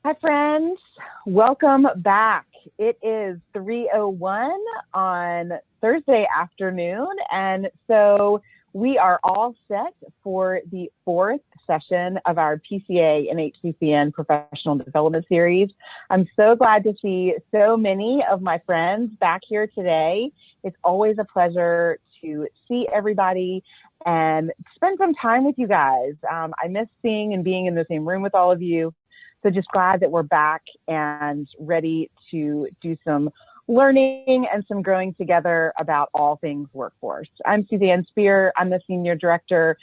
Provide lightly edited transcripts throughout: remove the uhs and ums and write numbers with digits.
Hi, friends. Welcome back. It is 3:01 on Thursday afternoon, and so we are all set for the fourth session of our PCA and HCCN Professional Development Series. I'm so glad to see so many of my friends back here today. It's always a pleasure to see everybody and spend some time with you guys. I miss seeing and being in the same room with all of you. So just glad that we're back and ready to do some learning and some growing together about all things workforce. I'm Suzanne Spear. I'm the Senior Director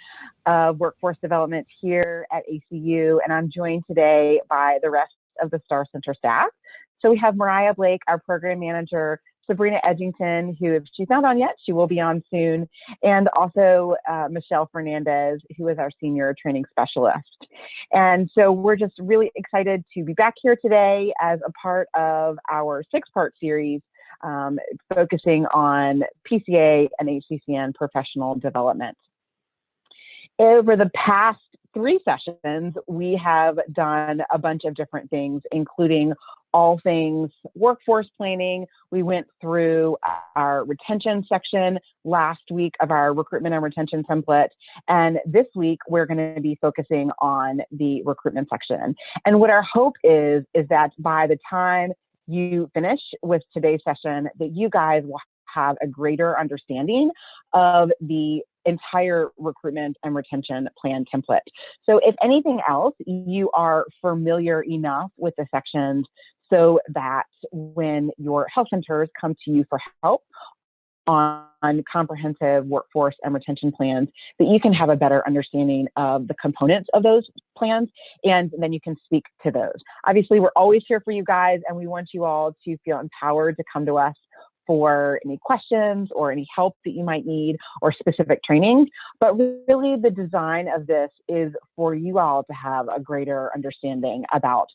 of Workforce Development here at ACU, and I'm joined today by the rest of the STAR Center staff. So we have Mariah Blake, our Program Manager, Sabrina Edgington, who, if she's not on yet, she will be on soon, and also Michelle Fernandez, who is our Senior Training Specialist. And so we're just really excited to be back here today as a part of our six-part series focusing on PCA and HCCN professional development. Over the past 3 sessions, we have done a bunch of different things, including all things workforce planning. We went through our retention section last week of our recruitment and retention template. And this week, we're going to be focusing on the recruitment section. And what our hope is that by the time you finish with today's session, that you guys will have a greater understanding of the entire recruitment and retention plan template. So if anything else, you are familiar enough with the sections so that when your health centers come to you for help on comprehensive workforce and retention plans, that you can have a better understanding of the components of those plans, and then you can speak to those. Obviously, we're always here for you guys, and we want you all to feel empowered to come to us for any questions or any help that you might need or specific trainings. But really the design of this is for you all to have a greater understanding about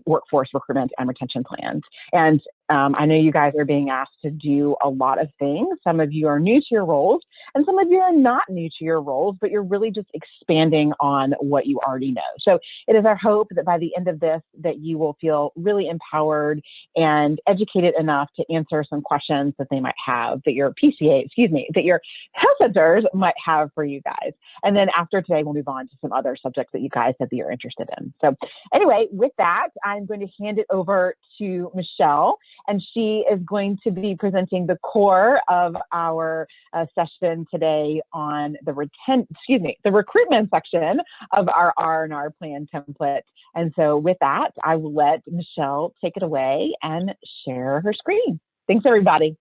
workforce recruitment and retention plans. And I know you guys are being asked to do a lot of things. Some of you are new to your roles, and some of you are not new to your roles, but you're really just expanding on what you already know. So it is our hope that by the end of this, that you will feel really empowered and educated enough to answer some questions that they might have, that your that your health centers might have for you guys. And then after today, we'll move on to some other subjects that you guys said that you're interested in. So anyway, with that, I'm going to hand it over to Michelle, and she is going to be presenting the core of our session today on the recruitment section of our R&R plan template. And so with that, I will let Michelle take it away and share her screen. Thanks, everybody.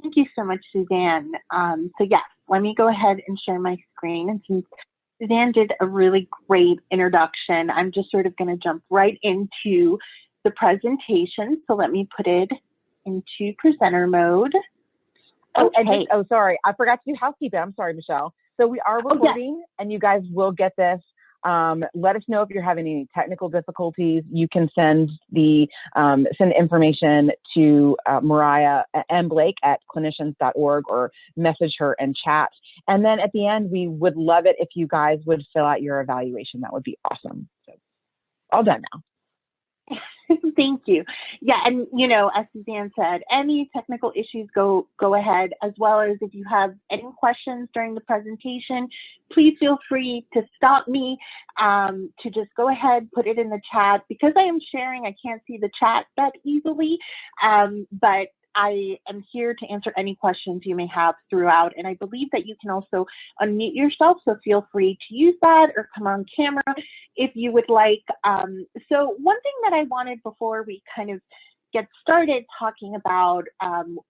Thank you so much, Suzanne. So yes, let me go ahead and share my screen. And since Suzanne did a really great introduction, I'm just sort of going to jump right into the presentation. So let me put it into presenter mode. Okay. Sorry, I forgot to do housekeeping. I'm sorry, Michelle. So we are recording, and you guys will get this. Let us know if you're having any technical difficulties. You can send information to Mariah M. Blake at clinicians.org or message her in chat. And then at the end, we would love it if you guys would fill out your evaluation. That would be awesome. So, all done now. Thank you. Yeah, and you know, as Suzanne said, any technical issues, go ahead, as well as if you have any questions during the presentation, please feel free to stop me, to just go ahead, put it in the chat. Because I am sharing, I can't see the chat that easily, but I am here to answer any questions you may have throughout. And I believe that you can also unmute yourself, so feel free to use that or come on camera if you would like. So one thing that I wanted before we kind of get started talking about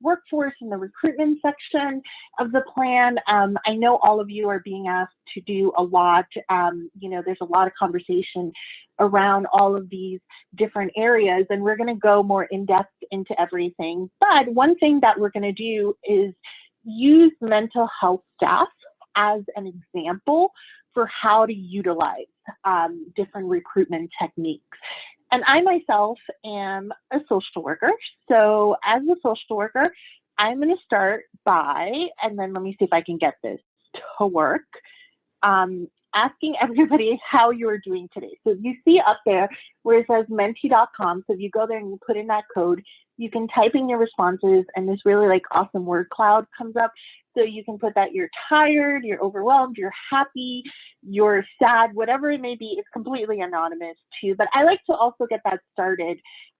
workforce in the recruitment section of the plan. I know all of you are being asked to do a lot. You know, there's a lot of conversation around all of these different areas, and we're going to go more in depth into everything. But one thing that we're going to do is use mental health staff as an example for how to utilize different recruitment techniques. And I myself am a social worker. So as a social worker, I'm going to start by, and then let me see if I can get this to work. asking everybody how you are doing today. So you see up there where it says mentee.com. So if you go there and you put in that code, you can type in your responses, and this really like awesome word cloud comes up. So you can put that you're tired, you're overwhelmed, you're happy, you're sad, whatever it may be. It's completely anonymous too. But I like to also get that started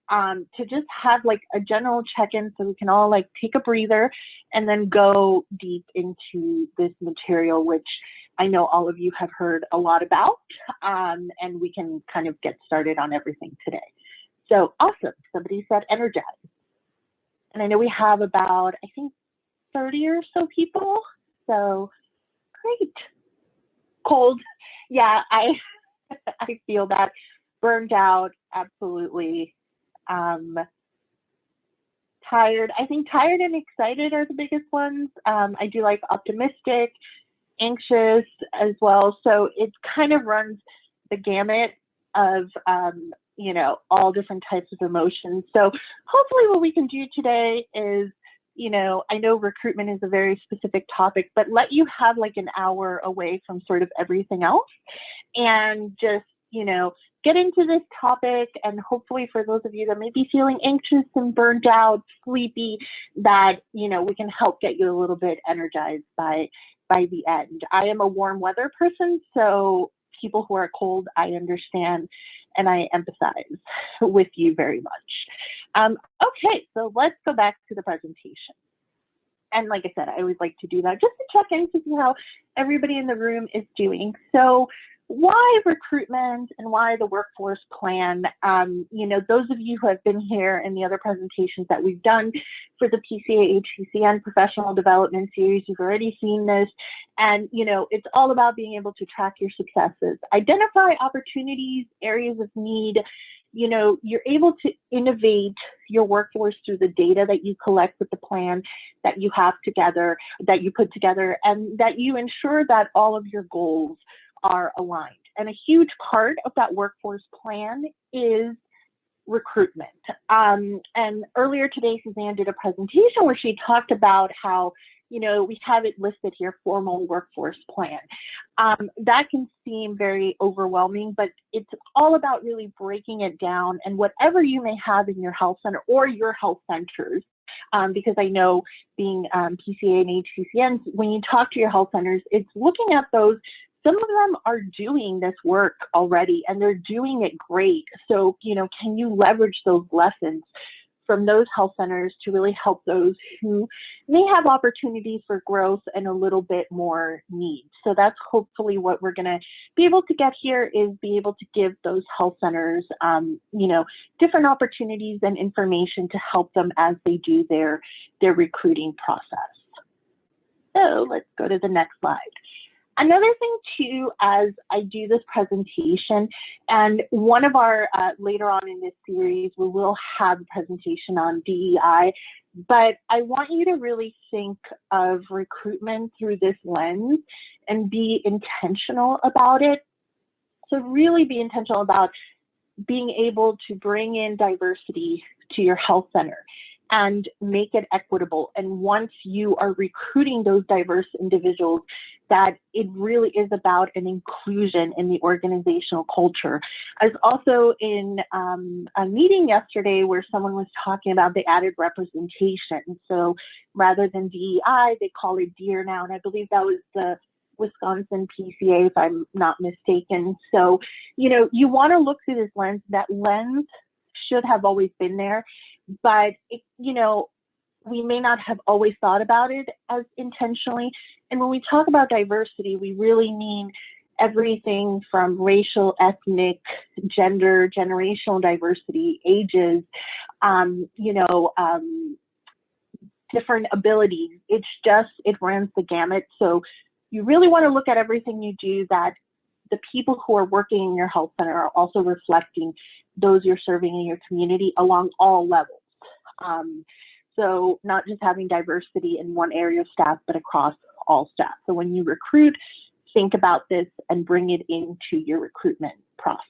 to just have like a general check-in so we can all like take a breather and then go deep into this material, which I know all of you have heard a lot about, and we can kind of get started on everything today. So awesome, somebody said energized. And I know we have about, I think, 30 or so people, so great. Cold, yeah, I feel that. Burned out, absolutely. Tired, I think tired and excited are the biggest ones. I do like optimistic, anxious as well. So it kind of runs the gamut of, you know, all different types of emotions. So hopefully what we can do today is, you know, I know recruitment is a very specific topic, but let you have like an hour away from sort of everything else and just, you know, get into this topic. And hopefully for those of you that may be feeling anxious and burned out, sleepy, that, you know, we can help get you a little bit energized by the end. I am a warm weather person, so people who are cold, I understand and I empathize with you very much. Okay, so let's go back to the presentation. And like I said, I always like to do that just to check in to see how everybody in the room is doing. So why recruitment and why the workforce plan? You know, those of you who have been here in the other presentations that we've done for the PCA HCCN professional development series, you've already seen this. And, you know, it's all about being able to track your successes, identify opportunities, areas of need. You know, you're able to innovate your workforce through the data that you collect with the plan that you have together, that you put together, and that you ensure that all of your goals are aligned. And a huge part of that workforce plan is recruitment. And earlier today, Suzanne did a presentation where she talked about how, you know, we have it listed here, formal workforce plan. That can seem very overwhelming, but it's all about really breaking it down, and whatever you may have in your health center or your health centers, because I know being PCA and HCCN, when you talk to your health centers, it's looking at those. Some of them are doing this work already and they're doing it great. So, you know, can you leverage those lessons from those health centers to really help those who may have opportunities for growth and a little bit more need? So that's hopefully what we're going to be able to get here, is be able to give those health centers, you know, different opportunities and information to help them as they do their recruiting process. So let's go to the next slide. Another thing too, as I do this presentation, and one of our, later on in this series, we will have a presentation on DEI, but I want you to really think of recruitment through this lens and be intentional about it. So really be intentional about being able to bring in diversity to your health center and make it equitable. And once you are recruiting those diverse individuals, that it really is about an inclusion in the organizational culture. I was also in a meeting yesterday where someone was talking about the added representation. So rather than DEI, they call it DEAR now. And I believe that was the Wisconsin PCA, if I'm not mistaken. So, you know, you want to look through this lens. That lens should have always been there, but it, you know, we may not have always thought about it as intentionally. And when we talk about diversity, we really mean everything from racial, ethnic, gender, generational diversity, ages, you know, different abilities. It's just, it runs the gamut. So you really want to look at everything you do, that the people who are working in your health center are also reflecting those you're serving in your community along all levels. So not just having diversity in one area of staff, but across all staff. So when you recruit, think about this and bring it into your recruitment process.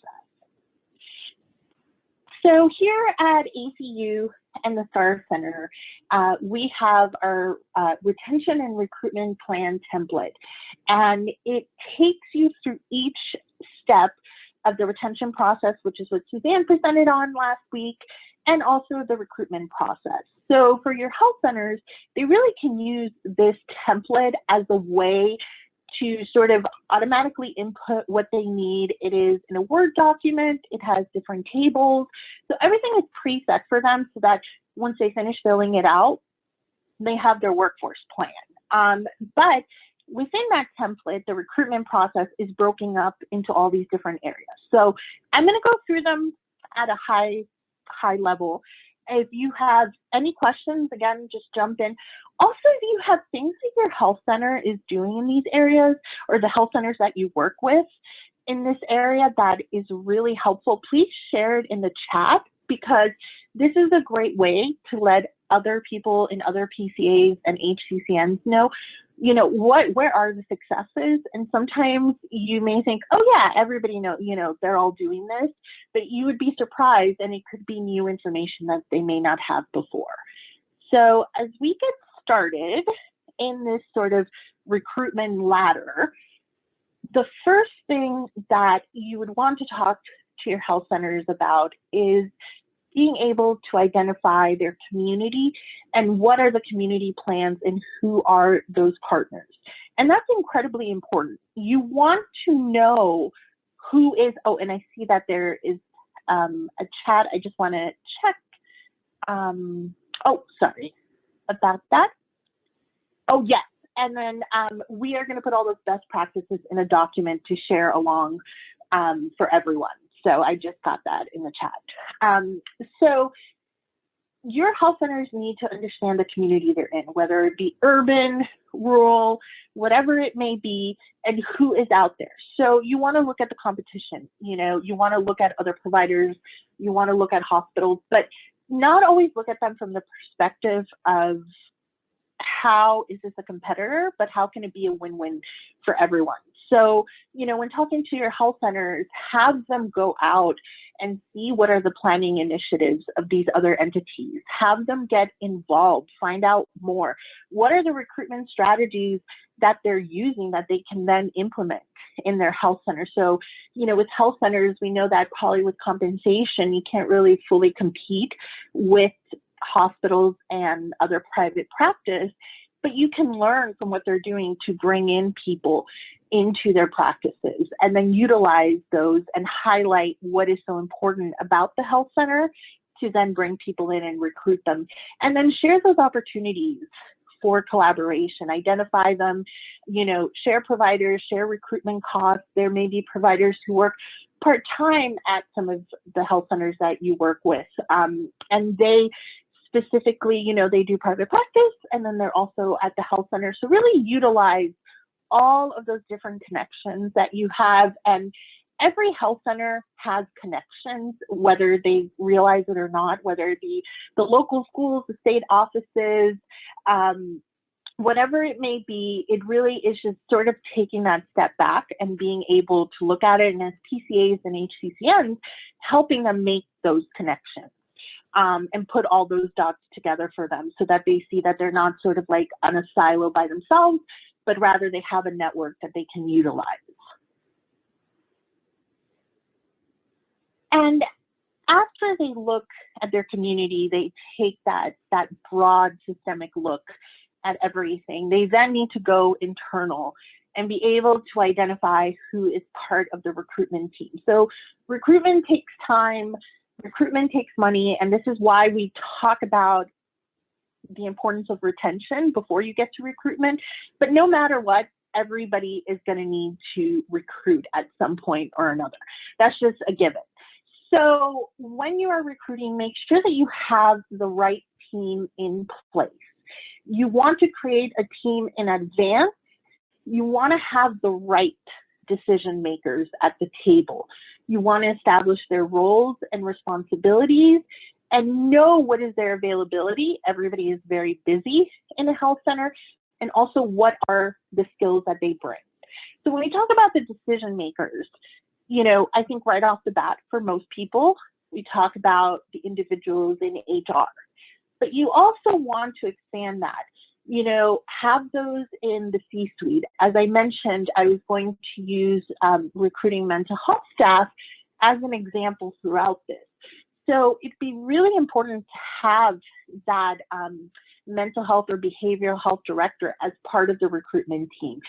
So here at ACU, and the STAR Center, we have our retention and recruitment plan template, and it takes you through each step of the retention process, which is what Suzanne presented on last week, and also the recruitment process. So for your health centers, they really can use this template as a way to sort of automatically input what they need. It is in a Word document, it has different tables, so everything is preset for them so that once they finish filling it out, they have their workforce plan. But within that template, the recruitment process is broken up into all these different areas. So I'm going to go through them at a high level. If you have any questions, again, just jump in. Also, if you have things that your health center is doing in these areas, or the health centers that you work with in this area that is really helpful, please share it in the chat, because this is a great way to let other people in other PCAs and HCCNs know, where are the successes? And sometimes you may think, oh yeah, everybody they're all doing this, but you would be surprised, and it could be new information that they may not have before. So as we get started in this sort of recruitment ladder, the first thing that you would want to talk to your health centers about is being able to identify their community and what are the community plans and who are those partners. And that's incredibly important. You want to know who is, oh, and I see that there is a chat. I just want to check. Oh, sorry about that. Oh, yes. And then we are going to put all those best practices in a document to share along for everyone. So I just got that in the chat. So your health centers need to understand the community they're in, whether it be urban, rural, whatever it may be, and who is out there. So you want to look at the competition, you want to look at other providers, you want to look at hospitals, but not always look at them from the perspective of how is this a competitor, but how can it be a win-win for everyone? So, when talking to your health centers, have them go out and see what are the planning initiatives of these other entities. Have them get involved, find out more. What are the recruitment strategies that they're using that they can then implement in their health center? So, with health centers, we know that probably with compensation, you can't really fully compete with hospitals and other private practice, but you can learn from what they're doing to bring in people into their practices and then utilize those and highlight what is so important about the health center to then bring people in and recruit them, and then share those opportunities for collaboration, identify them, share providers, share recruitment costs. There may be providers who work part-time at some of the health centers that you work with, and they specifically, they do private practice, and then they're also at the health center. So really utilize all of those different connections that you have, and every health center has connections, whether they realize it or not, whether it be the local schools, the state offices, whatever it may be. It really is just sort of taking that step back and being able to look at it, and as PCAs and HCCNs, helping them make those connections. And put all those dots together for them so that they see that they're not sort of like on a silo by themselves, but rather they have a network that they can utilize. And after they look at their community, they take that broad systemic look at everything. They then need to go internal and be able to identify who is part of the recruitment team. So recruitment takes time. Recruitment takes money, and this is why we talk about the importance of retention before you get to recruitment. But no matter what, everybody is going to need to recruit at some point or another. That's just a given. So when you are recruiting, make sure that you have the right team in place. You want to create a team in advance. You want to have the right decision makers at the table. You want to establish their roles and responsibilities and know what is their availability. Everybody is very busy in a health center, and also what are the skills that they bring. So when we talk about the decision makers, I think right off the bat, for most people, we talk about the individuals in HR. but you also want to expand that. You know, have those in the C-suite. As I mentioned, I was going to use recruiting mental health staff as an example throughout this. So it'd be really important to have that mental health or behavioral health director as part of the recruitment team.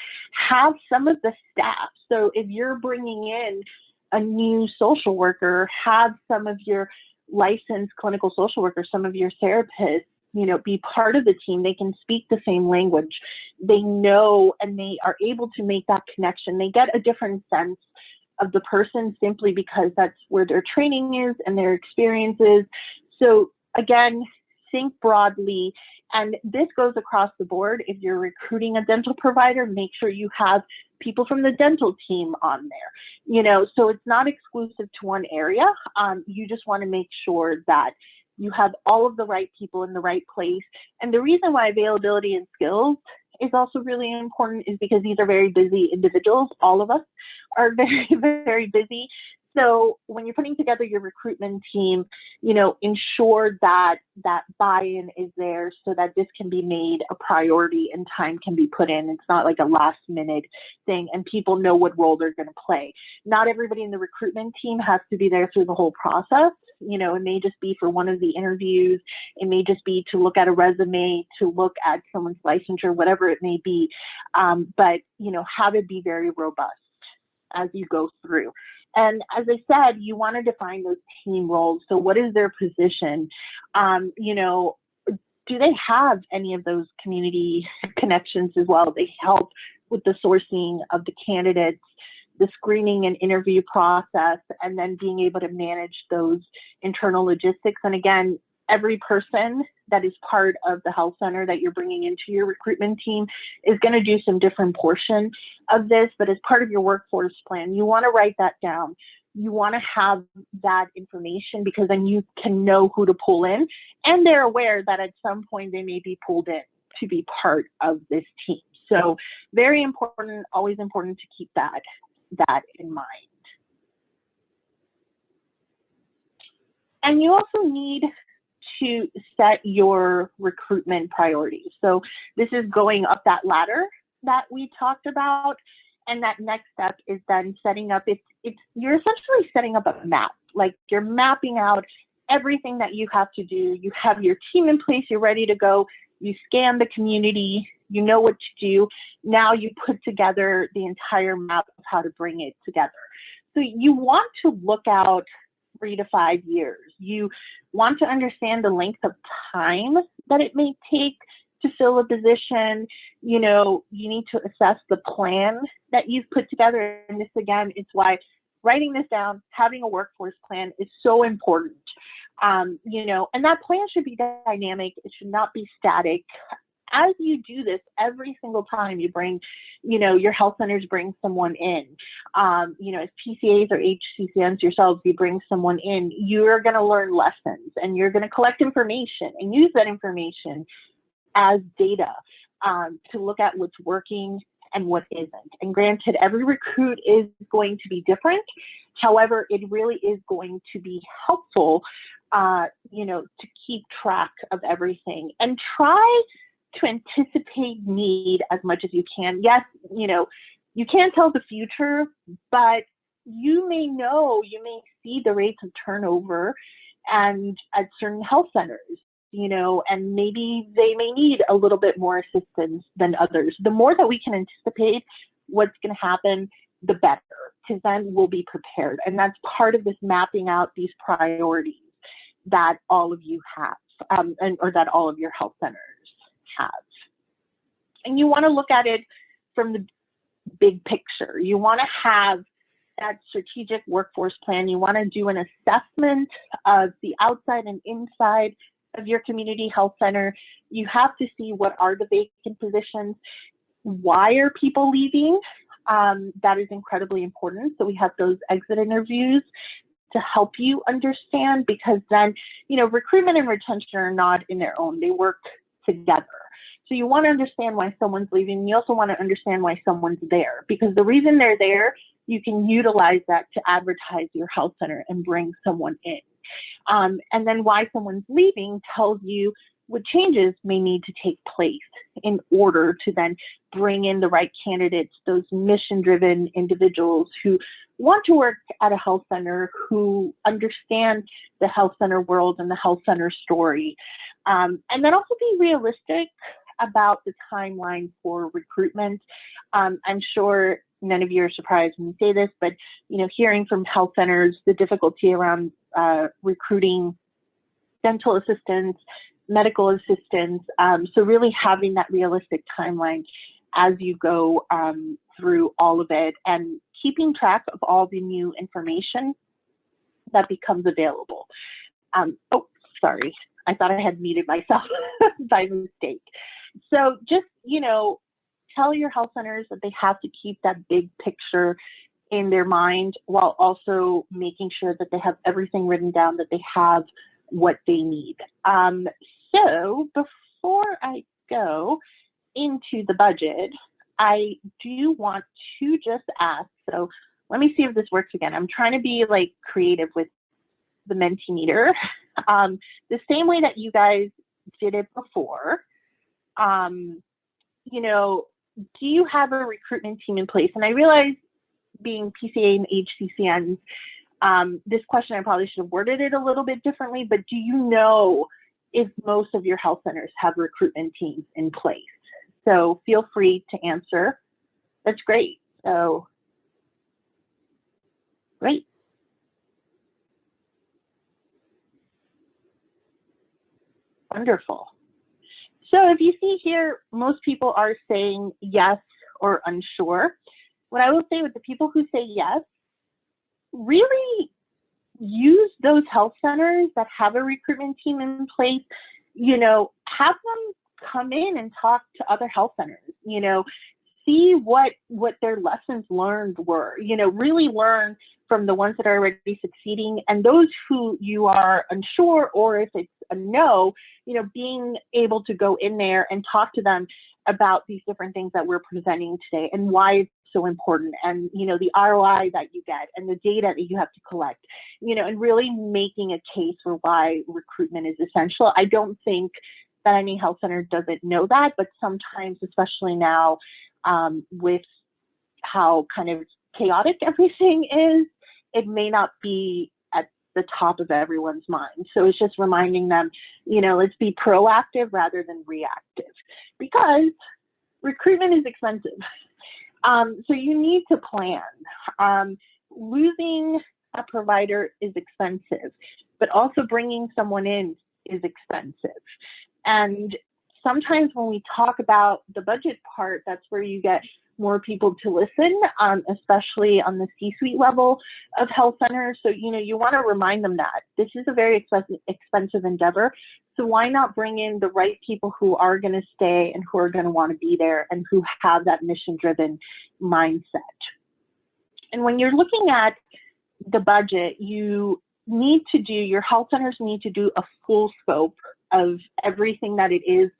Have some of the staff. So if you're bringing in a new social worker, have some of your licensed clinical social workers, some of your therapists, you know, be part of the team. They can speak the same language. They know and they are able to make that connection. They get a different sense of the person simply because that's where their training is and their experience is. So again, think broadly. And this goes across the board. If you're recruiting a dental provider, make sure you have people from the dental team on there. You know, so it's not exclusive to one area. You just want to make sure that you have all of the right people in the right place. And the reason why availability and skills is also really important is because these are very busy individuals. All of us are very, very busy. So when you're putting together your recruitment team, you know, ensure that that buy-in is there so that this can be made a priority and time can be put in. It's not like a last minute thing and people know what role they're going to play. Not everybody in the recruitment team has to be there through the whole process. You know, it may just be for one of the interviews. It may just be to look at a resume, to look at someone's licensure, whatever it may be. But, you know, have it be very robust as you go through. And as I said, you want to define those team roles. So what is their position? You know, do they have any of those community connections as well? They help with the sourcing of the candidates, the screening and interview process, and then being able to manage those internal logistics. And again, every person that is part of the health center that you're bringing into your recruitment team is going to do some different portion of this, but as part of your workforce plan, you want to write that down. You want to have that information because then you can know who to pull in, and they're aware that at some point they may be pulled in to be part of this team. So very important, always important to keep that in mind. And you also need to set your recruitment priorities. So this is going up that ladder that we talked about. And that next step is then setting up, you're essentially setting up a map. Like you're mapping out everything that you have to do. You have your team in place, you're ready to go. You scan the community, you know what to do. Now you put together the entire map of how to bring it together. So you want to look out 3 to 5 years. You want to understand the length of time that it may take to fill a position. You know, you need to assess the plan that you've put together. And this again, is why writing this down, having a workforce plan is so important. You know, and that plan should be dynamic. It should not be static. As you do this, every single time you bring, you know, your health centers bring someone in, you know, as PCAs or HCCNs yourselves, you bring someone in, you're going to learn lessons and you're going to collect information and use that information as data to look at what's working and what isn't. And granted, every recruit is going to be different. However, it really is going to be helpful, you know, to keep track of everything and try to anticipate need as much as you can. Yes, you know, you can't tell the future, but you may know, you may see the rates of turnover and at certain health centers, you know, and maybe they may need a little bit more assistance than others. The more that we can anticipate what's going to happen, the better, because then we'll be prepared. And that's part of this mapping out these priorities that all of you have, or that all of your health centers have. And you want to look at it from the big picture. You want to have that strategic workforce plan. You want to do an assessment of the outside and inside of your community health center. You have to see what are the vacant positions. Why are people leaving? That is incredibly important. So we have those exit interviews to help you understand, because then, you know, recruitment and retention are not in their own, they work together. So you want to understand why someone's leaving. You also want to understand why someone's there, because the reason they're there, you can utilize that to advertise your health center and bring someone in. And then why someone's leaving tells you what changes may need to take place in order to then bring in the right candidates, those mission-driven individuals who want to work at a health center, who understand the health center world and the health center story. And then also be realistic about the timeline for recruitment. I'm sure none of you are surprised when you say this, but hearing from health centers the difficulty around recruiting dental assistants, medical assistants. So really having that realistic timeline as you go through all of it, and keeping track of all the new information that becomes available. Oh, sorry. I thought I had muted myself by mistake. So just, tell your health centers that they have to keep that big picture in their mind, while also making sure that they have everything written down, that they have what they need. So before I go into the budget, I do want to just ask, so let me see if this works again. I'm trying to be like creative with the Mentimeter. The same way that you guys did it before, do you have a recruitment team in place? And I realize, being PCA and HCCNs, this question I probably should have worded it a little bit differently, but do you know if most of your health centers have recruitment teams in place? So feel free to answer. That's great. So great. Wonderful. So if you see here, most people are saying yes or unsure. What I will say with the people who say yes, really use those health centers that have a recruitment team in place, have them come in and talk to other health centers, see what their lessons learned were, really learn from the ones that are already succeeding, and those who you are unsure, or if it's a no, being able to go in there and talk to them about these different things that we're presenting today and why it's so important, and the ROI that you get and the data that you have to collect, and really making a case for why recruitment is essential. I don't think that any health center doesn't know that, but sometimes, especially now, with how kind of chaotic everything is, it may not be at the top of everyone's mind. So it's just reminding them, let's be proactive rather than reactive, because recruitment is expensive. So you need to plan. Losing a provider is expensive, but also bringing someone in is expensive. And sometimes when we talk about the budget part, that's where you get more people to listen, especially on the C-suite level of health centers. So, you want to remind them that this is a very expensive endeavor. So why not bring in the right people who are going to stay and who are going to want to be there and who have that mission-driven mindset? And when you're looking at the budget, your health centers need to do a full scope of everything that it is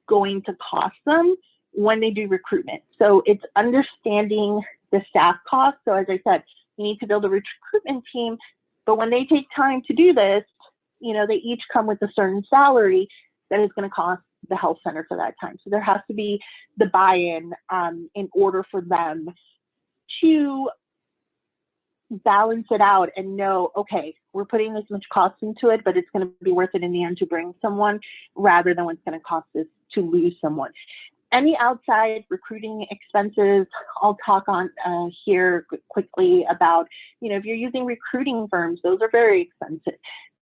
going to cost them when they do recruitment. So it's understanding the staff costs. So as I said, you need to build a recruitment team, but when they take time to do this, they each come with a certain salary that is going to cost the health center for that time. So there has to be the buy-in in order for them to balance it out and know, okay, we're putting this much cost into it, but it's going to be worth it in the end to bring someone, rather than what's going to cost us to lose someone. Any outside recruiting expenses, I'll talk on here quickly about, if you're using recruiting firms, those are very expensive.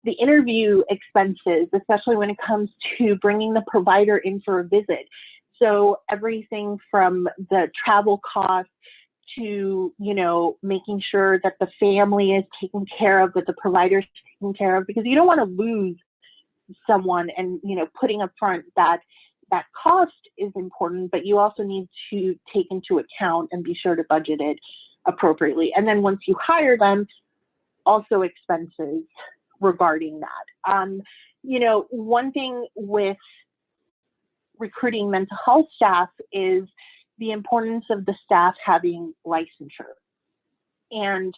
The interview expenses, especially when it comes to bringing the provider in for a visit. So everything from the travel costs to, making sure that the family is taken care of, that the provider is taken care of, because you don't want to lose someone, and, putting up front that cost is important, but you also need to take into account and be sure to budget it appropriately. And then once you hire them, also expenses regarding that. One thing with recruiting mental health staff is the importance of the staff having licensure. And,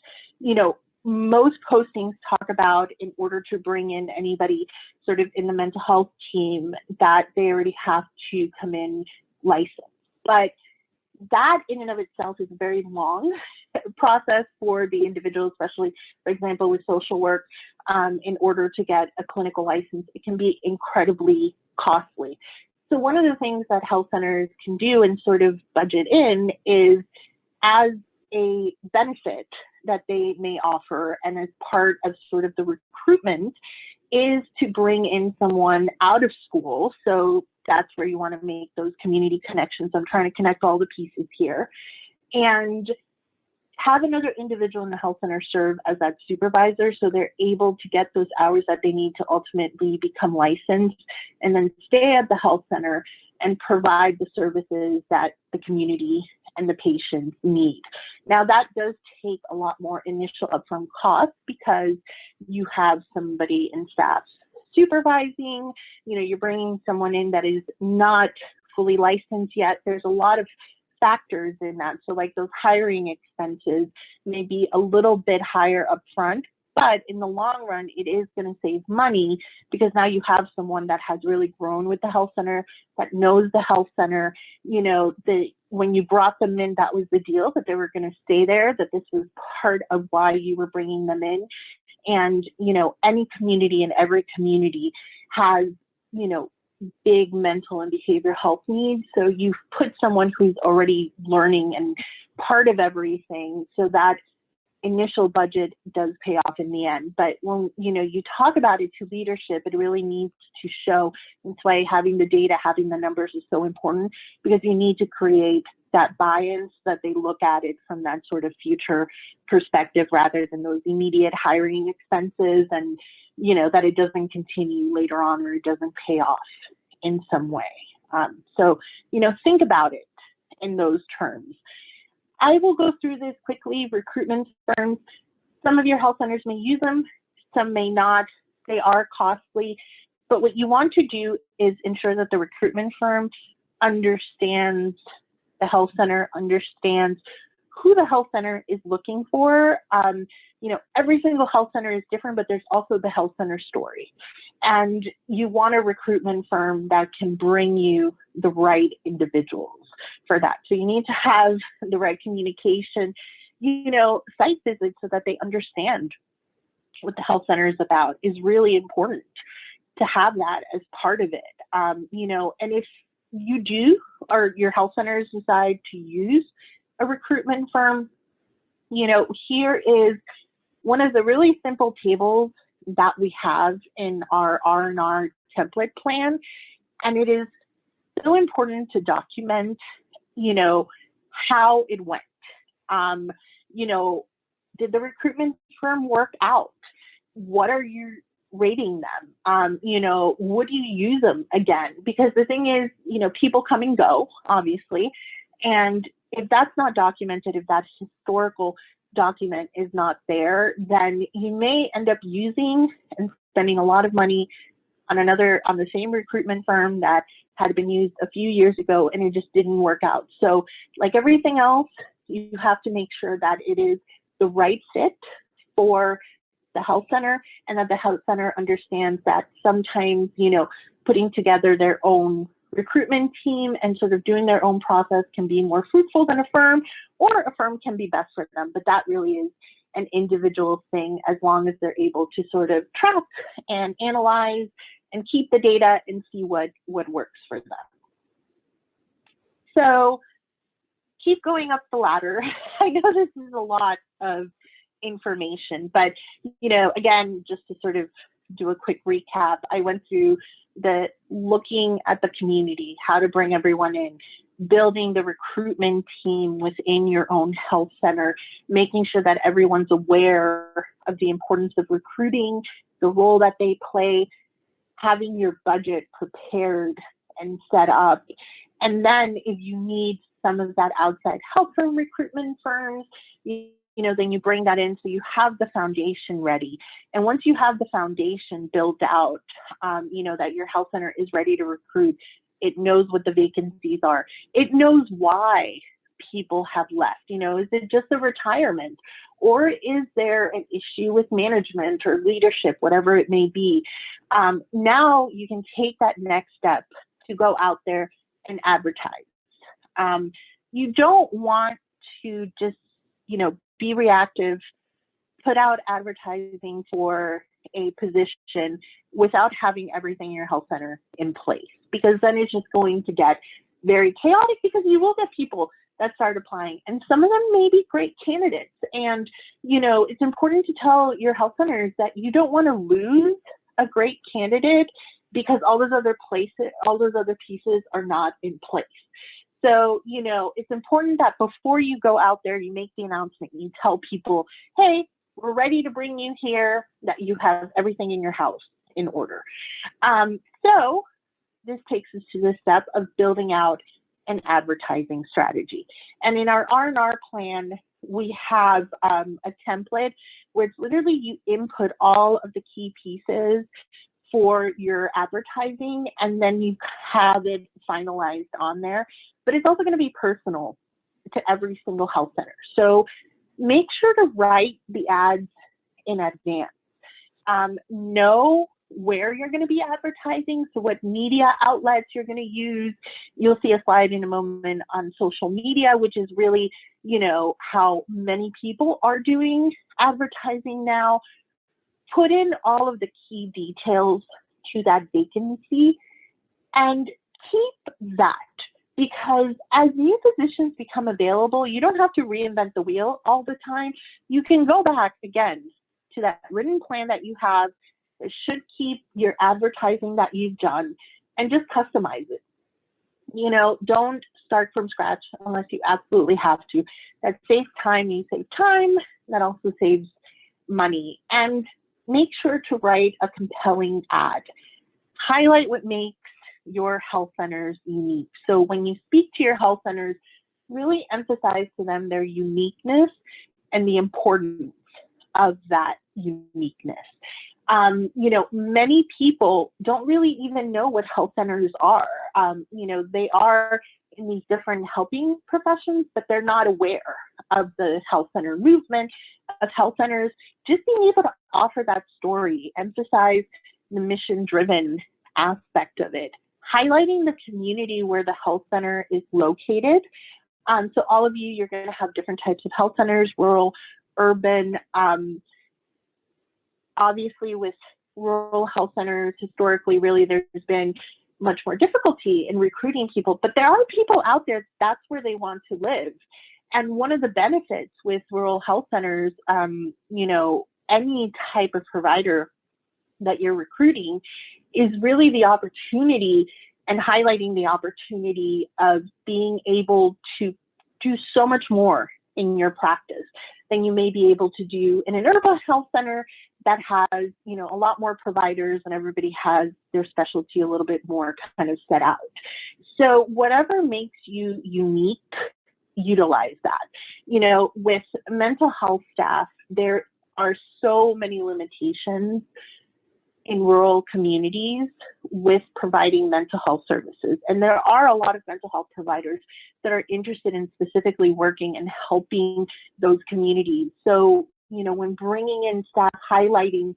most postings talk about, in order to bring in anybody sort of in the mental health team, that they already have to come in licensed. But that in and of itself is a very long process for the individual, especially, for example, with social work. In order to get a clinical license, it can be incredibly costly. So one of the things that health centers can do and sort of budget in is, as a benefit that they may offer and as part of sort of the recruitment, is to bring in someone out of school. So that's where you want to make those community connections. I'm trying to connect all the pieces here, and have another individual in the health center serve as that supervisor, so they're able to get those hours that they need to ultimately become licensed, and then stay at the health center and provide the services that the community and the patients need. Now, that does take a lot more initial upfront costs, because you have somebody in staff supervising, you're bringing someone in that is not fully licensed yet. There's a lot of factors in that. So like those hiring expenses may be a little bit higher upfront, but in the long run, it is going to save money, because now you have someone that has really grown with the health center, that knows the health center. When you brought them in, that was the deal, that they were going to stay there, that this was part of why you were bringing them in. And, any community and every community has, big mental and behavioral health needs. So you've put someone who's already learning and part of everything, so that initial budget does pay off in the end. But when you talk about it to leadership, it really needs to show. That's why having the data, having the numbers is so important, because you need to create that buy-in so that they look at it from that sort of future perspective, rather than those immediate hiring expenses, and that it doesn't continue later on, or it doesn't pay off in some way. So think about it in those terms. I will go through this quickly. Recruitment firms, some of your health centers may use them, some may not. They are costly, but what you want to do is ensure that the recruitment firm understands the health center, understands who the health center is looking for. Every single health center is different, but there's also the health center story. And you want a recruitment firm that can bring you the right individuals for that. So you need to have the right communication, site visits, so that they understand what the health center is about is really important to have that as part of it. And if you do, or your health centers decide to use a recruitment firm, here is one of the really simple tables that we have in our R&R template plan. And it is so important to document, how it went. Did the recruitment firm work out? What are you rating them? Would you use them again? Because the thing is, people come and go, obviously. And if that's not documented, if that historical document is not there, then you may end up using and spending a lot of money on the same recruitment firm that had been used a few years ago, and it just didn't work out. So like everything else, you have to make sure that it is the right fit for the health center, and that the health center understands that sometimes, putting together their own recruitment team and sort of doing their own process can be more fruitful than a firm, or a firm can be best for them. But that really is an individual thing, as long as they're able to sort of track and analyze and keep the data and see what works for them. So keep going up the ladder. I know this is a lot of information, but again, just to sort of do a quick recap, I went through the looking at the community, how to bring everyone in, building the recruitment team within your own health center, making sure that everyone's aware of the importance of recruiting, the role that they play, having your budget prepared and set up. And then if you need some of that outside help from recruitment firms, then you bring that in, so you have the foundation ready. And once you have the foundation built out, that your health center is ready to recruit, it knows what the vacancies are. It knows why people have left. Is it just a retirement, Or is there an issue with management or leadership, whatever it may be? Now you can take that next step to go out there and advertise. You don't want to just, be reactive, put out advertising for a position without having everything in your health center in place, because then it's just going to get very chaotic, because you will get people that start applying, and some of them may be great candidates. And, it's important to tell your health centers that you don't want to lose a great candidate because all those other pieces are not in place. So, it's important that before you go out there, you make the announcement, you tell people, hey, we're ready to bring you here, that you have everything in your house in order. So this takes us to the step of building out an advertising strategy. And in our R&R plan, we have a template where it's literally you input all of the key pieces for your advertising, and then you have it finalized on there. But it's also going to be personal to every single health center. So make sure to write the ads in advance. Know where you're going to be advertising, so what media outlets you're going to use. You'll see a slide in a moment on social media, which is really, how many people are doing advertising now. Put in all of the key details to that vacancy and keep that, because as new positions become available, you don't have to reinvent the wheel all the time. You can go back again to that written plan that you have. It should keep your advertising that you've done and just customize it. Don't start from scratch unless you absolutely have to. That saves time. You save time. That also saves money. And make sure to write a compelling ad. Highlight what makes your health centers unique. So when you speak to your health centers, really emphasize to them their uniqueness and the importance of that uniqueness. Many people don't really even know what health centers are. They are in these different helping professions, but they're not aware of the health center movement, of health centers. Just being able to offer that story, emphasize the mission-driven aspect of it, highlighting the community where the health center is located. So all of you, you're going to have different types of health centers, rural, urban. Obviously, with rural health centers, historically, really, there's been much more difficulty in recruiting people, but there are people out there, that's where they want to live. And one of the benefits with rural health centers, any type of provider that you're recruiting, is really the opportunity and highlighting the opportunity of being able to do so much more in your practice than you may be able to do in an urban health center that has, a lot more providers and everybody has their specialty a little bit more kind of set out. So whatever makes you unique, utilize that. With mental health staff, there are so many limitations in rural communities with providing mental health services. And there are a lot of mental health providers that are interested in specifically working and helping those communities. So, when bringing in staff, highlighting,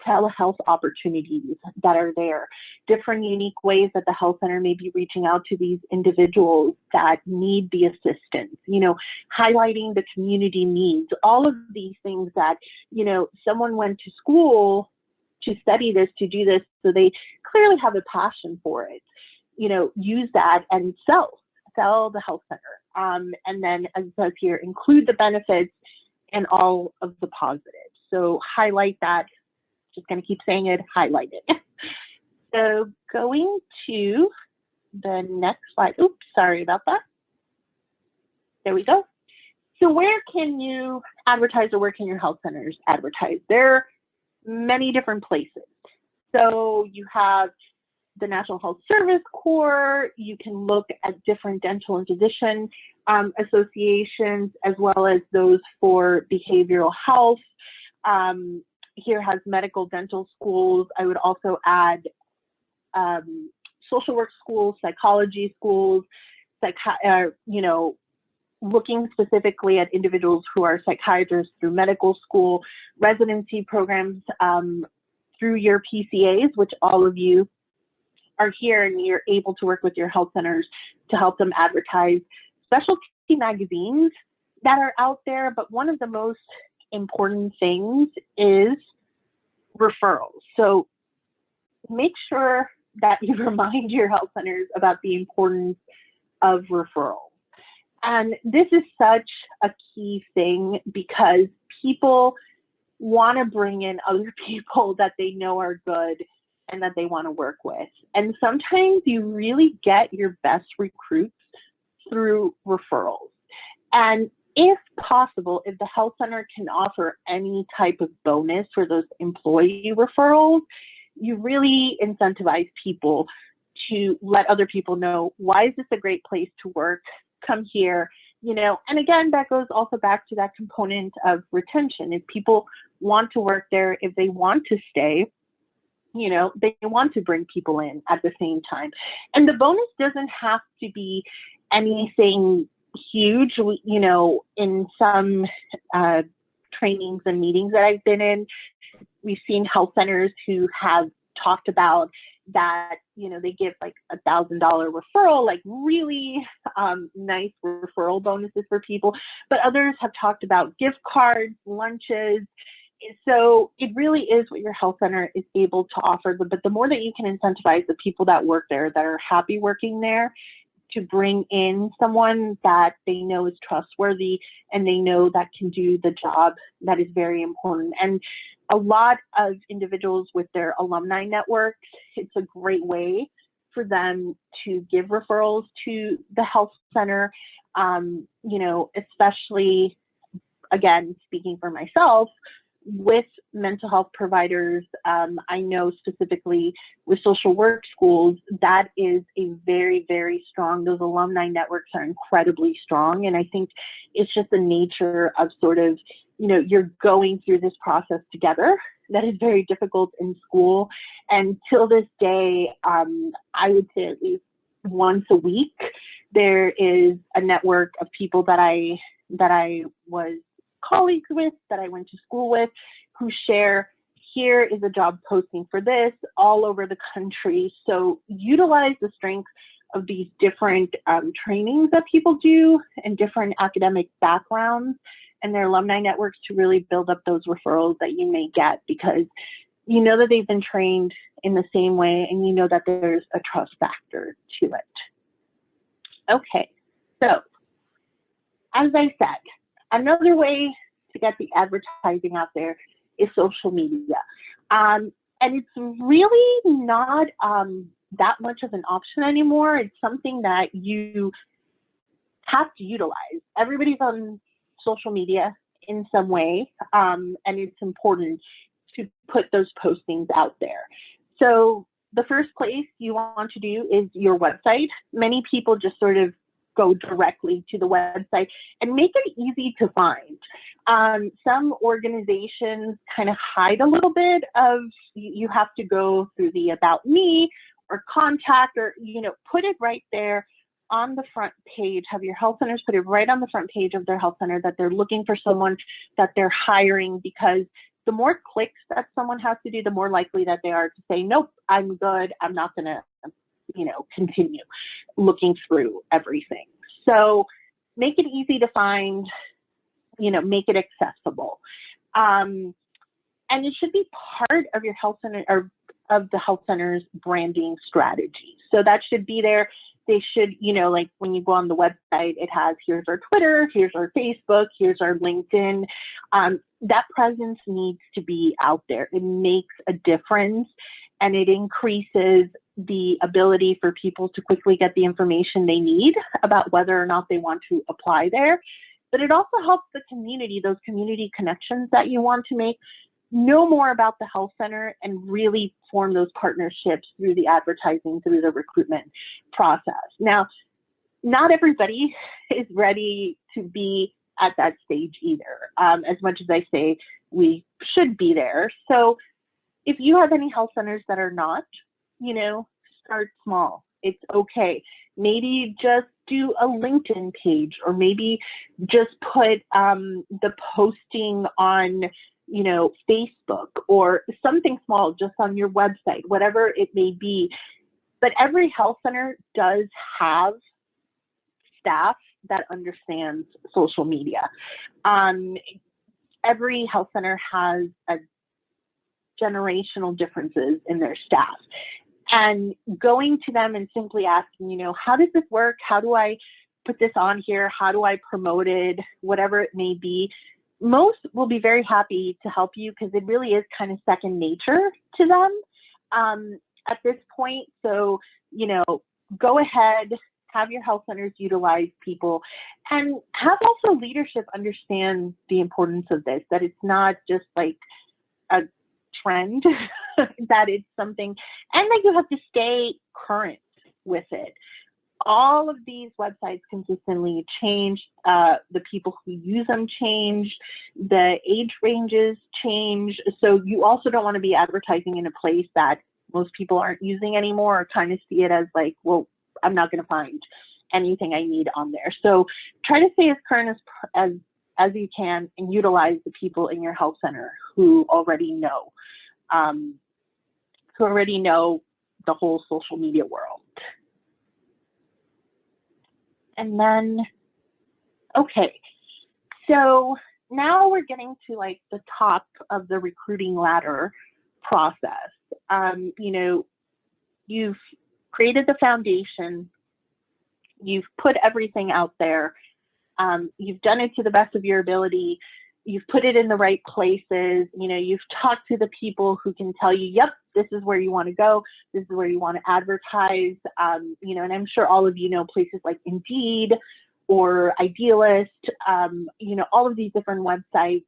telehealth opportunities that are there, different unique ways that the health center may be reaching out to these individuals that need the assistance, highlighting the community needs, all of these things that, someone went to school to study this, to do this, so they clearly have a passion for it. Use that and sell the health center. And then, as it says here, include the benefits and all of the positives. So highlight that. Just going to keep saying it, highlight it. So going to the next slide. Oops, sorry about that. There we go. So where can you advertise, or where can your health centers advertise? There are many different places. So you have the National Health Service Corps. You can look at different dental and physician associations, as well as those for behavioral health. Here has medical dental schools. I would also add social work schools, psychology schools, looking specifically at individuals who are psychiatrists through medical school, residency programs, through your PCAs, which all of you are here, and you're able to work with your health centers to help them advertise specialty magazines that are out there. But one of the most important things is referrals. So make sure that you remind your health centers about the importance of referrals. And this is such a key thing because people want to bring in other people that they know are good and that they want to work with. And sometimes you really get your best recruits through referrals. And if possible, if the health center can offer any type of bonus for those employee referrals, you really incentivize people to let other people know, why is this a great place to work? Come here, you know. And again, that goes also back to that component of retention. If people want to work there, if they want to stay, you know, they want to bring people in at the same time. And the bonus doesn't have to be anything huge. You know, in some trainings and meetings that I've been in, we've seen health centers who have talked about that, you know, they give like $1,000 referral, like really nice referral bonuses for people. But others have talked about gift cards, lunches. So it really is what your health center is able to offer. But the more that you can incentivize the people that work there, that are happy working there, to bring in someone that they know is trustworthy and they know that can do the job, that is very important. And a lot of individuals with their alumni networks, it's a great way for them to give referrals to the health center, you know, especially, again, speaking for myself, with mental health providers. I know specifically with social work schools, that is a very, very strong, those alumni networks are incredibly strong. And I think it's just the nature of sort of, you know, you're going through this process together that is very difficult in school. And till this day, I would say at least once a week, there is a network of people that I was colleagues with, that I went to school with, who share, here is a job posting for this all over the country. So utilize the strength of these different trainings that people do and different academic backgrounds and their alumni networks to really build up those referrals that you may get, because you know that they've been trained in the same way and you know that there's a trust factor to it. Okay, so as I said, another way to get the advertising out there is social media. And it's really not that much of an option anymore. It's something that you have to utilize. Everybody's on social media in some way, and it's important to put those postings out there. So the first place you want to do is your website. Many people just sort of go directly to the website and make it easy to find. Some organizations kind of hide a little bit of, you have to go through the About Me or Contact, or, you know, put it right there on the front page. Have your health centers put it right on the front page of their health center that they're looking for someone, that they're hiring, because the more clicks that someone has to do, the more likely that they are to say, nope, I'm good, I'm not gonna, you know, continue looking through everything. So make it easy to find, you know, make it accessible. And it should be part of your health center, or of the health center's branding strategy. So that should be there. They should, you know, like when you go on the website, it has, here's our Twitter, here's our Facebook, here's our LinkedIn. That presence needs to be out there. It makes a difference, and it increases the ability for people to quickly get the information they need about whether or not they want to apply there. But it also helps the community, those community connections that you want to make, know more about the health center and really form those partnerships through the advertising, through the recruitment process. Now, not everybody is ready to be at that stage either, as much as I say we should be there. So if you have any health centers that are not, you know, start small. It's okay. Maybe just do a LinkedIn page, or maybe just put the posting on, you know, Facebook, or something small just on your website, whatever it may be. But every health center does have staff that understands social media. Every health center has a generational differences in their staff. And going to them and simply asking, you know, how does this work? How do I put this on here? How do I promote it? Whatever it may be. Most will be very happy to help you, because it really is kind of second nature to them at this point. So, you know, go ahead, have your health centers utilize people, and have also leadership understand the importance of this, that it's not just like a trend, that it's something, and that you have to stay current with it. All of these websites consistently change, the people who use them change, the age ranges change, so you also don't want to be advertising in a place that most people aren't using anymore, or kind of see it as like, well, I'm not going to find anything I need on there. So try to stay as current as you can, and utilize the people in your health center who already know the whole social media world. And then, okay, so now we're getting to like the top of the recruiting ladder process. You know, you've created the foundation, you've put everything out there, you've done it to the best of your ability, you've put it in the right places, you know, you've talked to the people who can tell you, yep, this is where you want to go, this is where you want to advertise, you know, and I'm sure all of you know places like Indeed or Idealist, you know, all of these different websites.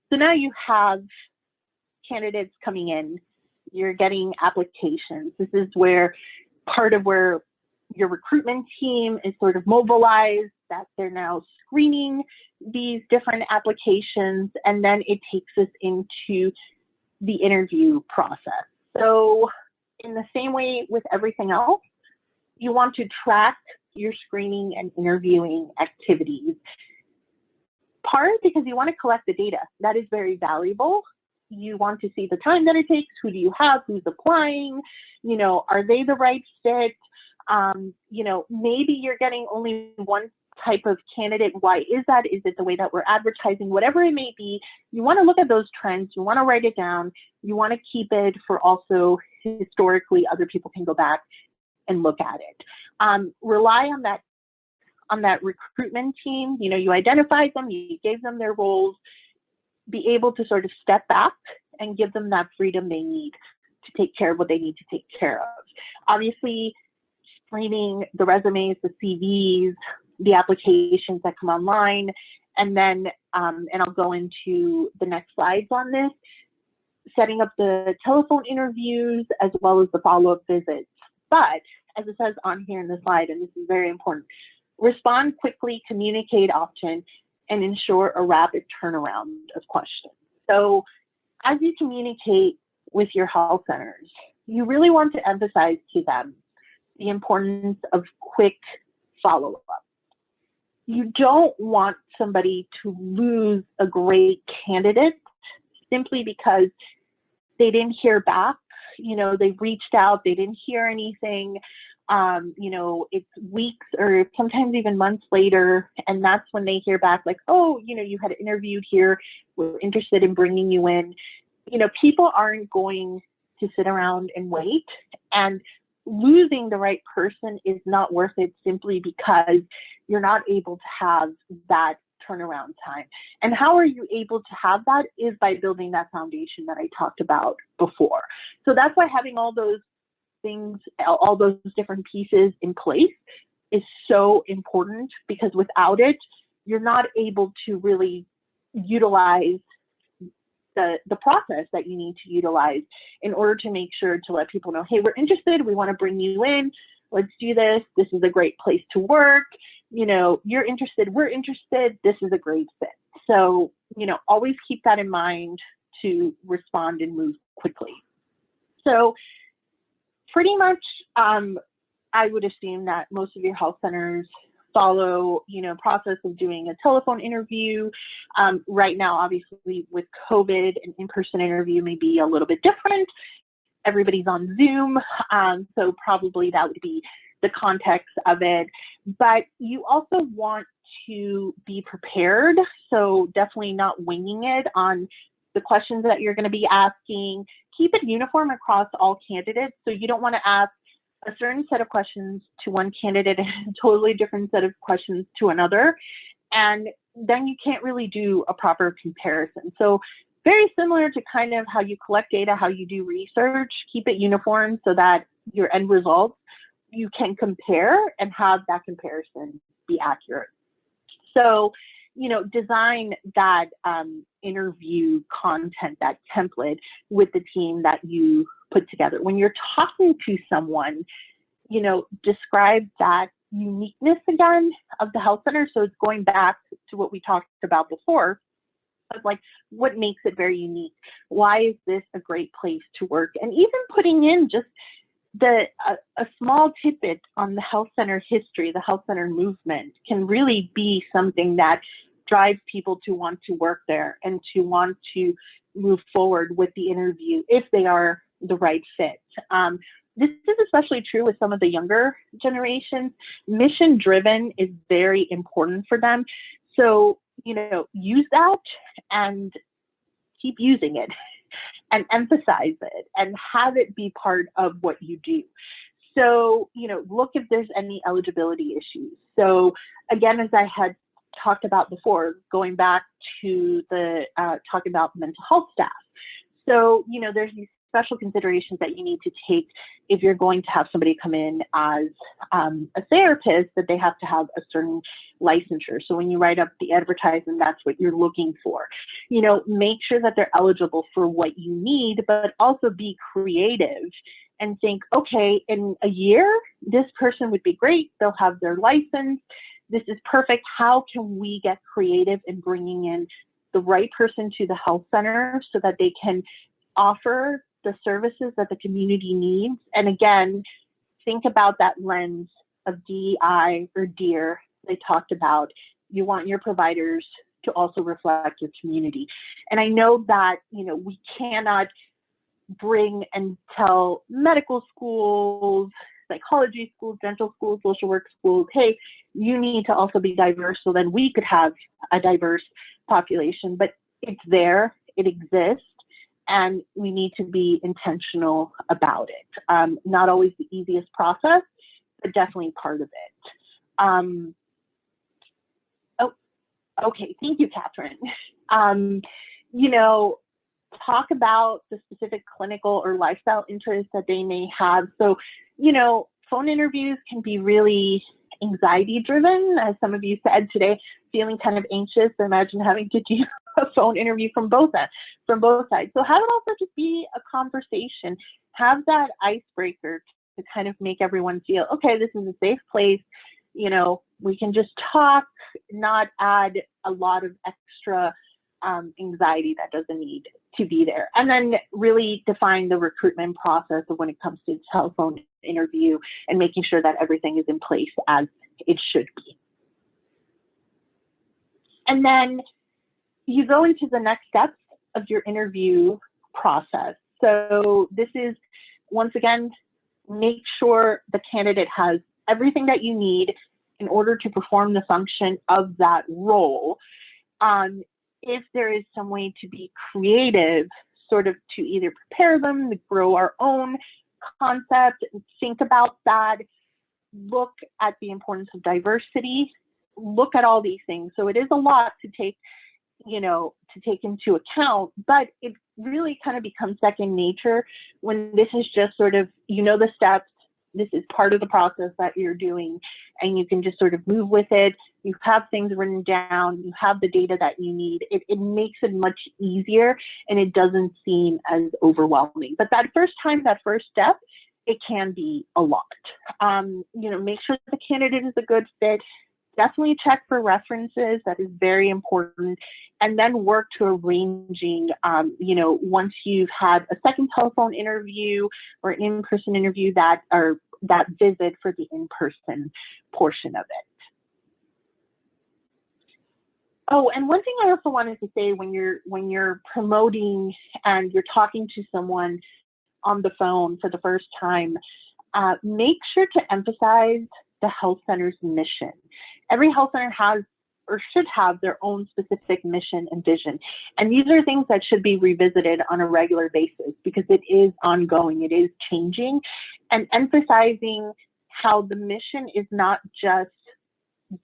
So now you have candidates coming in, you're getting applications. This is where part of where your recruitment team is sort of mobilized, that they're now screening these different applications, and then it takes us into the interview process. So in the same way with everything else, you want to track your screening and interviewing activities. Part because you want to collect the data. That is very valuable. You want to see the time that it takes, who do you have, who's applying, you know, are they the right fit? You know, maybe you're getting only one type of candidate. Why is that? Is it the way that we're advertising? Whatever it may be, you want to look at those trends. You want to write it down. You want to keep it for also historically other people can go back and look at it. Rely on that recruitment team. You know, you identified them, you gave them their roles. Be able to sort of step back and give them that freedom they need to take care of what they need to take care of. Obviously, screening the resumes, the CVs, the applications that come online, and then, and I'll go into the next slides on this, setting up the telephone interviews as well as the follow-up visits. But as it says on here in the slide, and this is very important, respond quickly, communicate often, and ensure a rapid turnaround of questions. So as you communicate with your health centers, you really want to emphasize to them the importance of quick follow-up. You don't want somebody to lose a great candidate simply because they didn't hear back. You know, they reached out, they didn't hear anything. You know, it's weeks or sometimes even months later, and that's when they hear back like, oh, you know, you had interviewed here, we're interested in bringing you in. You know, people aren't going to sit around and wait, and losing the right person is not worth it simply because you're not able to have that turnaround time. And how are you able to have that is by building that foundation that I talked about before. So that's why having all those things, all those different pieces in place is so important, because without it, you're not able to really utilize the process that you need to utilize in order to make sure to let people know, hey, we're interested, we want to bring you in, let's do this, this is a great place to work, you know, you're interested, we're interested, this is a great fit. So, you know, always keep that in mind to respond and move quickly. So pretty much, I would assume that most of your health centers follow, process of doing a telephone interview. Right now, obviously, with COVID, an in-person interview may be a little bit different. Everybody's on Zoom, so probably that would be the context of it. But you also want to be prepared, so definitely not winging it on the questions that you're going to be asking. Keep it uniform across all candidates, so you don't want to ask a certain set of questions to one candidate and a totally different set of questions to another, and then you can't really do a proper comparison. So very similar to kind of how you collect data, how you do research, keep it uniform so that your end results you can compare and have that comparison be accurate. So, design that interview content, that template with the team that you put together. When you're talking to someone, describe that uniqueness again of the health center. So it's going back to what we talked about before, of like what makes it very unique. Why is this a great place to work? And even putting in just a small tidbit on the health center history, the health center movement can really be something that drives people to want to work there and to want to move forward with the interview if they are the right fit. This is especially true with some of the younger generations. Mission driven is very important for them. So, use that and keep using it and emphasize it and have it be part of what you do. So, look if there's any eligibility issues. So again, as I had talked about before, going back to the talking about mental health staff. So, there's these special considerations that you need to take if you're going to have somebody come in as a therapist, that they have to have a certain licensure. So when you write up the advertisement, that's what you're looking for. Make sure that they're eligible for what you need, but also be creative and think, okay, in a year, this person would be great. They'll have their license. This is perfect. How can we get creative in bringing in the right person to the health center so that they can offer the services that the community needs? And again, think about that lens of DEI or DEAR they talked about. You want your providers to also reflect your community. And I know that, we cannot bring and tell medical schools, psychology schools, dental schools, social work schools, hey, you need to also be diverse so then we could have a diverse population. But it's there, it exists, and we need to be intentional about it. Not always the easiest process, but definitely part of it. Okay, thank you, Catherine. Talk about the specific clinical or lifestyle interests that they may have. So, phone interviews can be really anxiety driven, as some of you said today, feeling kind of anxious. Imagine having to do a phone interview from both sides. So have it also just be a conversation. Have that icebreaker to kind of make everyone feel, okay, this is a safe place. We can just talk, not add a lot of extra anxiety that doesn't need to be there. And then really define the recruitment process of when it comes to telephone interview and making sure that everything is in place as it should be. And then you go into the next steps of your interview process. So this is, once again, make sure the candidate has everything that you need in order to perform the function of that role. If there is some way to be creative, sort of to either prepare them, to grow our own concept, think about that, look at the importance of diversity, look at all these things. So it is a lot to take, to take into account, but it really kind of becomes second nature when this is just sort of, the steps, this is part of the process that you're doing, and you can just sort of move with it. You have things written down, you have the data that you need. It makes it much easier, and it doesn't seem as overwhelming. But that first time, that first step, it can be a lot. Make sure the candidate is a good fit. Definitely check for references. That is very important. And then work to arranging, once you've had a second telephone interview or an in-person interview, that visit for the in-person portion of it. Oh, and one thing I also wanted to say, when you're promoting and you're talking to someone on the phone for the first time, make sure to emphasize the health center's mission. Every health center has or should have their own specific mission and vision. And these are things that should be revisited on a regular basis because it is ongoing, it is changing, and emphasizing how the mission is not just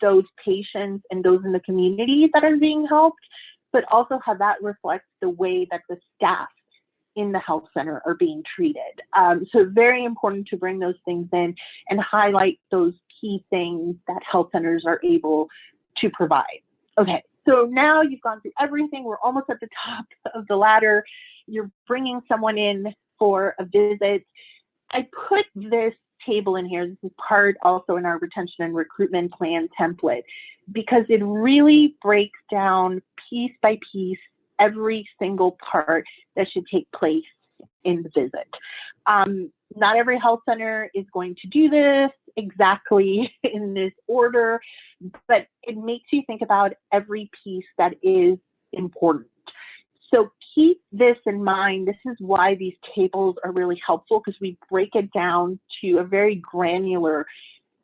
those patients and those in the community that are being helped, but also how that reflects the way that the staff in the health center are being treated. So very important to bring those things in and highlight those key things that health centers are able to provide. Okay, so now you've gone through everything. We're almost at the top of the ladder. You're bringing someone in for a visit. I put this table in here. This is part also in our retention and recruitment plan template because it really breaks down piece by piece every single part that should take place in the visit. Not every health center is going to do this exactly in this order, but it makes you think about every piece that is important. So keep this in mind. This is why these tables are really helpful, because we break it down to a very granular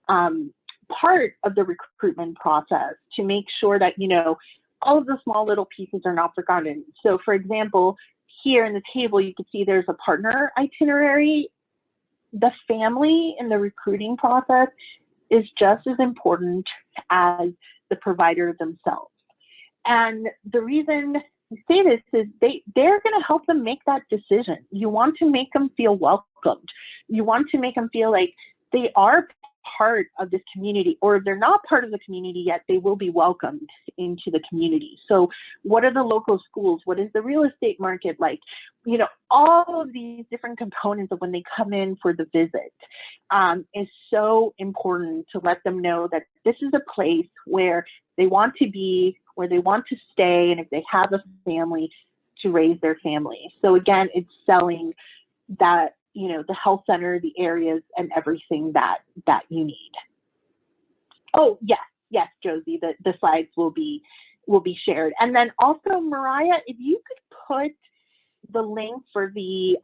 part of the recruitment process to make sure that, you know, all of the small little pieces are not forgotten. So for example, here in the table, you can see there's a partner itinerary. The family in the recruiting process is just as important as the provider themselves. And the reason I say this is they're going to help them make that decision. You want to make them feel welcomed. You want to make them feel like they are part of this community, or if they're not part of the community yet, they will be welcomed into the community. So what are the local schools? What is the real estate market like? You know, all of these different components of when they come in for the visit is so important to let them know that this is a place where they want to be, where they want to stay, and if they have a family, to raise their family. So again, it's selling that, you know, the health center, the areas, and everything that you need. Oh yes, Josie, the slides will be shared. And then also, Mariah, if you could put the link for the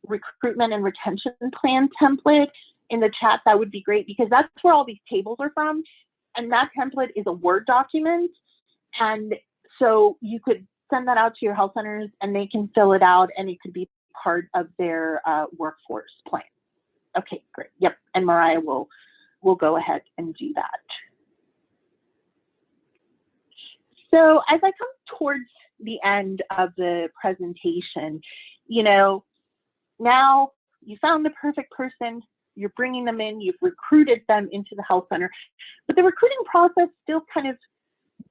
recruitment and retention plan template in the chat, that would be great, because that's where all these tables are from. And that template is a Word document. And so you could send that out to your health centers and they can fill it out, and it could be part of their workforce plan. Okay, great. Yep, and Mariah will go ahead and do that. So as I come towards the end of the presentation, you know, now you found the perfect person, you're bringing them in, you've recruited them into the health center, but the recruiting process still kind of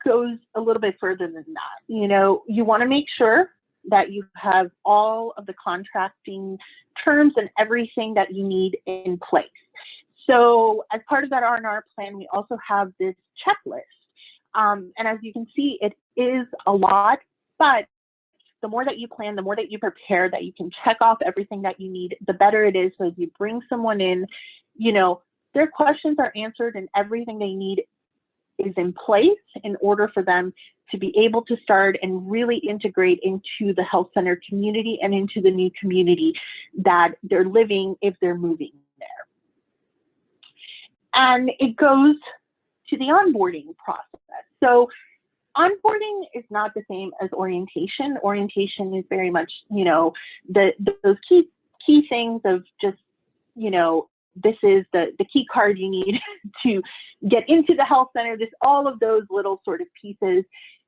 goes a little bit further than that. You know, you want to make sure that you have all of the contracting terms and everything that you need in place. So as part of that R&R plan, we also have this checklist. And as you can see, it is a lot, but the more that you plan, the more that you prepare, that you can check off everything that you need, the better it is. So as you bring someone in, you know, their questions are answered and everything they need is in place in order for them to be able to start and really integrate into the health center community and into the new community that they're living if they're moving there. And it goes to the onboarding process. So onboarding is not the same as orientation. Orientation is very much, you know, those key things of just, you know, this is the key card you need to get into the health center, all of those little sort of pieces.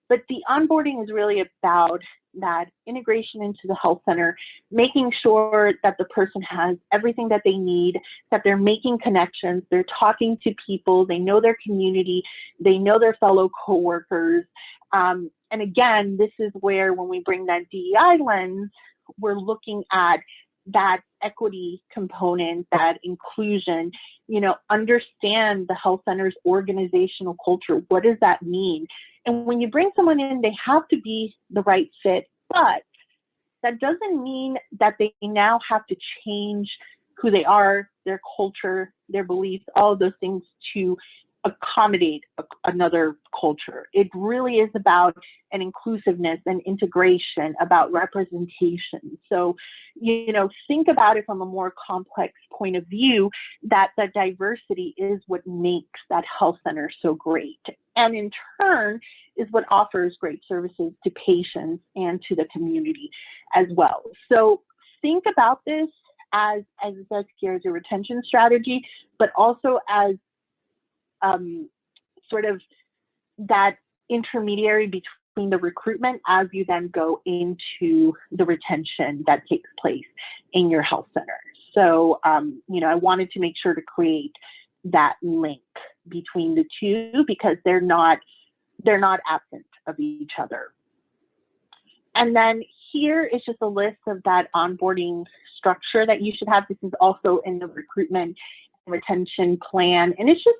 But the onboarding is really about that integration into the health center, making sure that the person has everything that they need, that they're making connections, they're talking to people, they know their community, they know their fellow coworkers. And again, this is where when we bring that DEI lens, we're looking at that equity component, that inclusion, you know, understand the health center's organizational culture. What does that mean? And when you bring someone in, they have to be the right fit, but that doesn't mean that they now have to change who they are, their culture, their beliefs, all of those things to accommodate another culture. It really is about an inclusiveness and integration, about representation. So, you know, think about it from a more complex point of view, that the diversity is what makes that health center so great. And in turn is what offers great services to patients and to the community as well. So think about this as it says here, as a retention strategy, but also as sort of that intermediary between the recruitment as you then go into the retention that takes place in your health center. So, you know, I wanted to make sure to create that link between the two because they're not absent of each other. And then here is just a list of that onboarding structure that you should have. This is also in the recruitment and retention plan, and it's just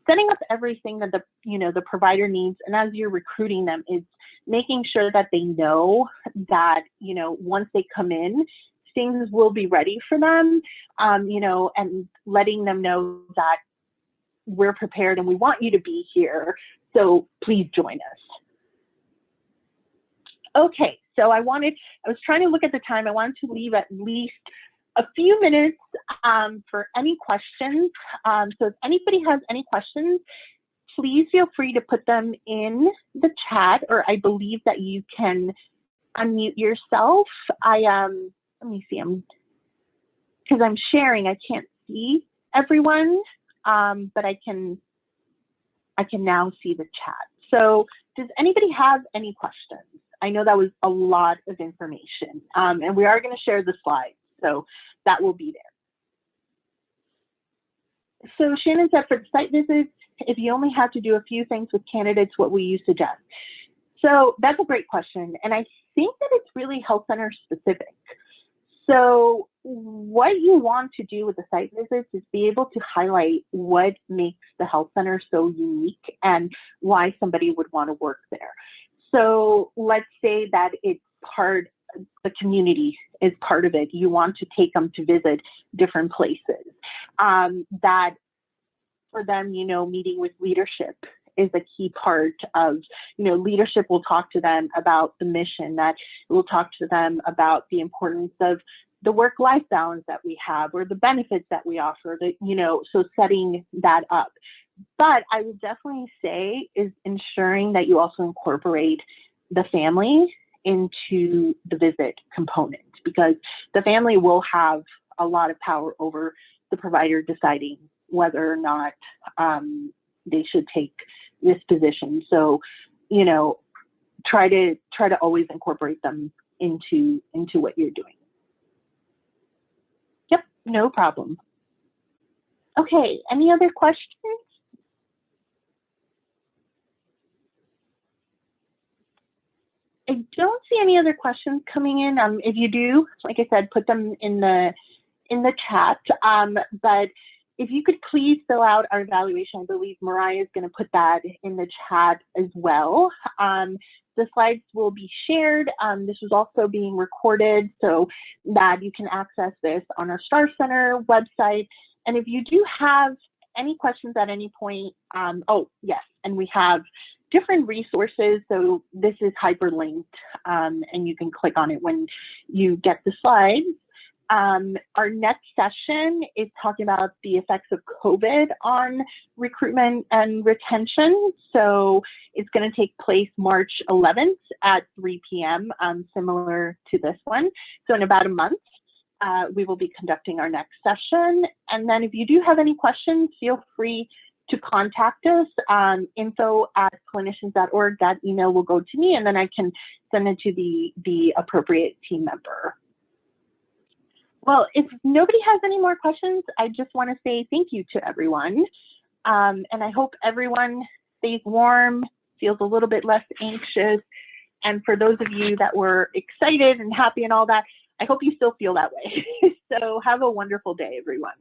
setting up everything that the provider needs. And as you're recruiting them, it's making sure that they know that, you know, once they come in, things will be ready for them, you know, and letting them know that we're prepared and we want you to be here. So please join us. Okay, so I was trying to look at the time. I wanted to leave at least a few minutes for any questions. So if anybody has any questions, please feel free to put them in the chat, or I believe that you can unmute yourself. Let me see, because I'm sharing, I can't see everyone, but I can now see the chat. So does anybody have any questions? I know that was a lot of information, and we are going to share the slides, so that will be there. So Shannon said, for the site visits, if you only have to do a few things with candidates, what will you suggest? So that's a great question, and I think that it's really health center specific. So what you want to do with the site visits is be able to highlight what makes the health center so unique and why somebody would want to work there. So let's say that it's the community is part of it. You want to take them to visit different places. That for them, you know, meeting with leadership is a key part of, you know, leadership will talk to them about the mission, that will talk to them about the importance of the work-life balance that we have or the benefits that we offer, that, you know, so setting that up. But I would definitely say is ensuring that you also incorporate the family into the visit component, because the family will have a lot of power over the provider deciding whether or not they should take this position. So, you know, try to always incorporate them into what you're doing. Yep, no problem. Okay, any other questions? I don't see any other questions coming in. If you do, like I said, put them in the chat. But if you could please fill out our evaluation, I believe Mariah is going to put that in the chat as well. The slides will be shared. This is also being recorded so that you can access this on our STAR Center website. And if you do have any questions at any point, oh yes, and we have different resources. So this is hyperlinked, and you can click on it when you get the slides. Our next session is talking about the effects of COVID on recruitment and retention. So it's going to take place March 11th at 3 p.m., similar to this one. So in about a month, we will be conducting our next session. And then if you do have any questions, feel free to contact us, info@clinicians.org. That email will go to me, and then I can send it to the appropriate team member. Well, if nobody has any more questions, I just want to say thank you to everyone. And I hope everyone stays warm, feels a little bit less anxious. And for those of you that were excited and happy and all that, I hope you still feel that way. So have a wonderful day, everyone.